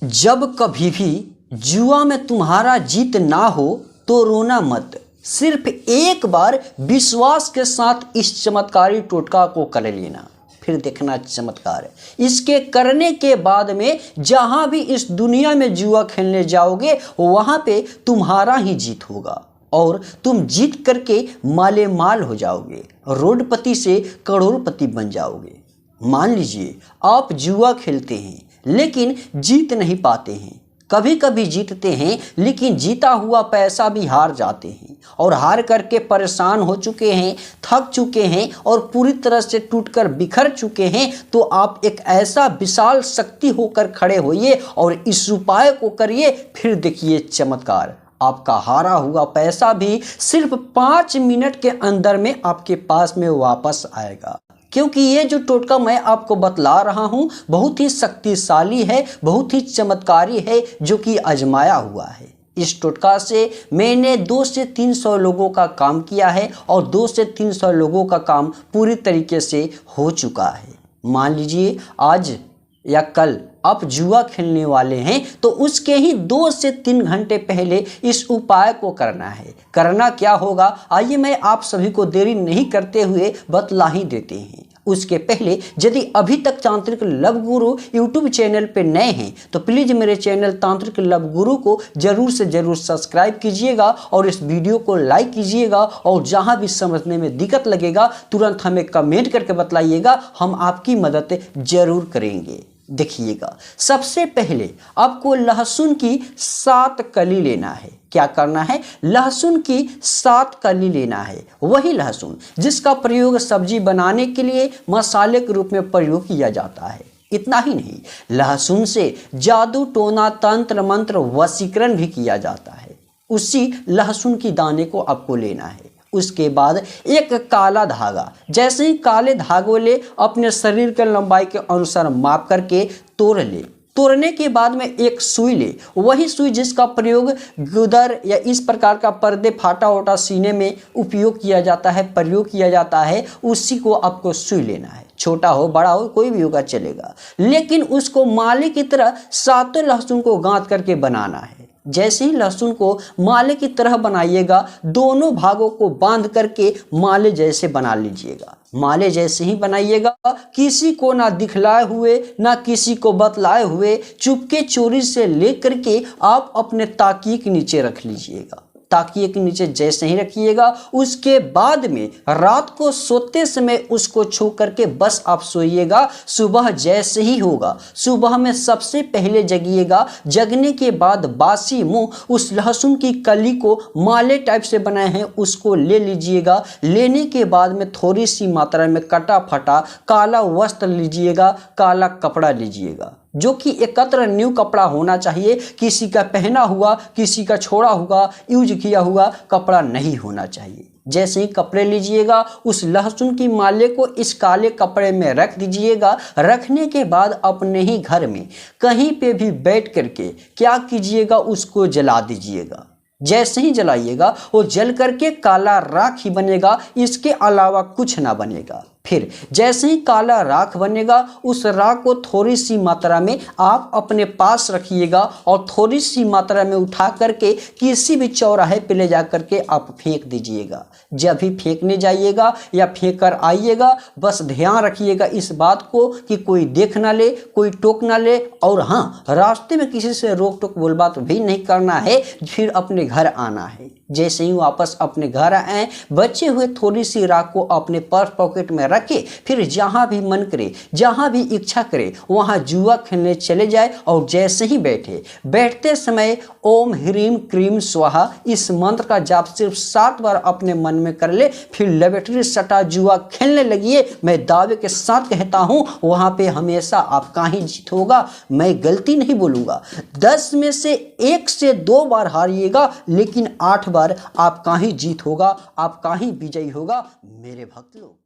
जब कभी भी जुआ में तुम्हारा जीत ना हो तो रोना मत, सिर्फ एक बार विश्वास के साथ इस चमत्कारी टोटका को कर लेना, फिर देखना चमत्कार। इसके करने के बाद में जहां भी इस दुनिया में जुआ खेलने जाओगे वहां पे तुम्हारा ही जीत होगा और तुम जीत करके माले माल हो जाओगे, रोडपति से करोड़पति बन जाओगे। मान लीजिए आप जुआ खेलते हैं लेकिन जीत नहीं पाते हैं, कभी कभी जीतते हैं लेकिन जीता हुआ पैसा भी हार जाते हैं और हार करके परेशान हो चुके हैं, थक चुके हैं और पूरी तरह से टूटकर बिखर चुके हैं, तो आप एक ऐसा विशाल शक्ति होकर खड़े होइए और इस उपाय को करिए, फिर देखिए चमत्कार। आपका हारा हुआ पैसा भी सिर्फ 5 मिनट के अंदर में आपके पास में वापस आएगा, क्योंकि ये जो टोटका मैं आपको बतला रहा हूँ बहुत ही शक्तिशाली है, बहुत ही चमत्कारी है, जो कि आजमाया हुआ है। इस टोटका से मैंने 200 से 300 लोगों का काम किया है और 200 से 300 लोगों का काम पूरी तरीके से हो चुका है। मान लीजिए आज या कल आप जुआ खेलने वाले हैं तो उसके ही 2 से 3 घंटे पहले इस उपाय को करना है। करना क्या होगा, आइए मैं आप सभी को देरी नहीं करते हुए बतला ही देते हैं। उसके पहले यदि अभी तक तांत्रिक लव गुरु यूट्यूब चैनल पे नए हैं तो प्लीज़ मेरे चैनल तांत्रिक लव गुरु को जरूर से जरूर सब्सक्राइब कीजिएगा और इस वीडियो को लाइक कीजिएगा और जहां भी समझने में दिक्कत लगेगा तुरंत हमें कमेंट करके बतलाइएगा, हम आपकी मदद जरूर करेंगे। देखिएगा, सबसे पहले आपको लहसुन की 7 कली लेना है। क्या करना है, लहसुन की 7 कली लेना है, वही लहसुन जिसका प्रयोग सब्जी बनाने के लिए मसाले के रूप में प्रयोग किया जाता है। इतना ही नहीं, लहसुन से जादू टोना तंत्र मंत्र वशीकरण भी किया जाता है। उसी लहसुन की दाने को आपको लेना है। उसके बाद एक काला धागा, जैसे ही काले धागों ले अपने शरीर के लंबाई के अनुसार माप करके तोड़ ले। तोड़ने के बाद में एक सुई ले, वही सुई जिसका प्रयोग गुदर या इस प्रकार का पर्दे फाटा वोटा सीने में उपयोग किया जाता है, प्रयोग किया जाता है, उसी को आपको सुई लेना है। छोटा हो बड़ा हो कोई भी होगा चलेगा, लेकिन उसको माले की तरह 7 लहसुन को गांथ करके बनाना है। जैसे ही लहसुन को माले की तरह बनाइएगा, दोनों भागों को बांध करके माले जैसे बना लीजिएगा। माले जैसे ही बनाइएगा, किसी को ना दिखलाए हुए ना किसी को बतलाए हुए चुपके चोरी से लेकर के आप अपने ताकिए के नीचे रख लीजिएगा। ताकिए के नीचे जैसे ही रखिएगा, उसके बाद में रात को सोते समय उसको छू करके बस आप सोइएगा। सुबह जैसे ही होगा, सुबह में सबसे पहले जगिएगा। जगने के बाद बासी मुंह उस लहसुन की कली को माले टाइप से बनाए हैं उसको ले लीजिएगा। लेने के बाद में थोड़ी सी मात्रा में कटा फटा काला वस्त्र लीजिएगा, काला कपड़ा लीजिएगा, जो कि एकत्र न्यू कपड़ा होना चाहिए। किसी का पहना हुआ, किसी का छोड़ा हुआ, यूज किया हुआ कपड़ा नहीं होना चाहिए। जैसे ही कपड़े लीजिएगा, उस लहसुन की माले को इस काले कपड़े में रख दीजिएगा। रखने के बाद अपने ही घर में कहीं पे भी बैठ करके क्या कीजिएगा, उसको जला दीजिएगा। जैसे ही जलाइएगा वो जल करके काला राख ही बनेगा, इसके अलावा कुछ ना बनेगा। फिर जैसे ही काला राख बनेगा, उस राख को थोड़ी सी मात्रा में आप अपने पास रखिएगा और थोड़ी सी मात्रा में उठा करके किसी भी चौराहे पे ले जा करके आप फेंक दीजिएगा। जब भी फेंकने जाइएगा या फेंक कर आइएगा, बस ध्यान रखिएगा इस बात को कि कोई देख ना ले, कोई टोक ना ले, और हाँ, रास्ते में किसी से रोक टोक बोलबात भी नहीं करना है। फिर अपने घर आना है। जैसे ही वापस अपने घर आए, बचे हुए थोड़ी सी राख को अपने पर्स पॉकेट में रखे, फिर जहां भी मन करे, जहां भी इच्छा करे वहां जुआ खेलने चले जाए और जैसे ही बैठते समय ओम ह्रीम क्रीम स्वाहा इस मंत्र का जाप सिर्फ 7 बार अपने मन में कर ले। फिर लेबोरेटरी सटा जुआ खेलने लगिए। मैं दावे के साथ कहता हूं वहां पे हमेशा आपका ही जीत होगा, मैं गलती नहीं बोलूंगा। 10 में से 1 से 2 बार हारिएगा, लेकिन 8 बार आपका ही जीत होगा, आपका ही विजयी होगा मेरे भक्त लोग।